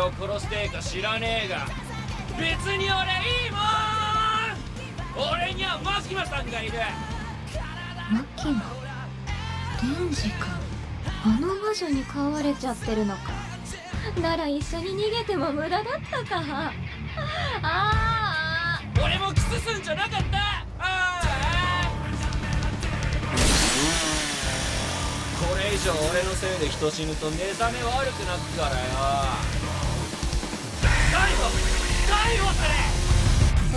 を殺してえか知らねえが、別に俺いいもん。俺にはマキマさんがいる。マキマ、デンジ君、あの魔女に飼われちゃってるのか。なら一緒に逃げても無駄だったか。俺もキスすんじゃなかった。これ以上俺のせいで人死ぬと目覚め悪くなったからよ。逮捕すれ。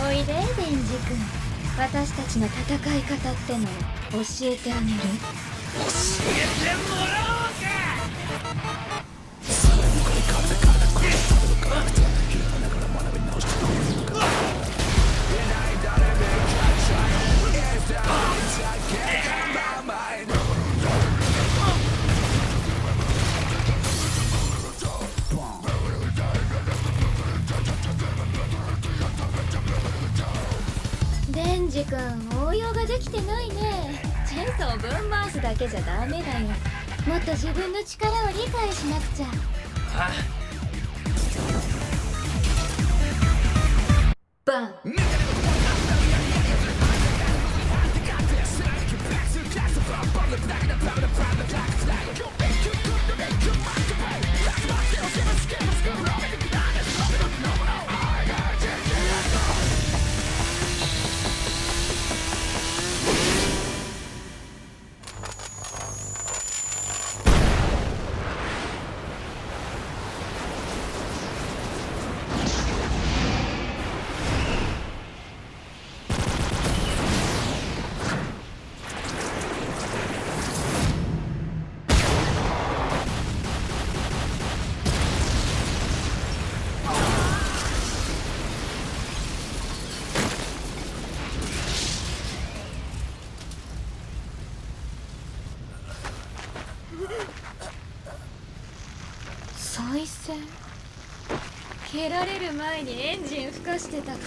おいでデンジ君、私たちの戦い方ってのを教えてあげる。教えてもらおうか。デンジ君、応用ができてないね。チェンソーをぶん回すだけじゃダメだよ。もっと自分の力を理解しなくちゃ。バン。再生？蹴られる前にエンジンふかしてたか。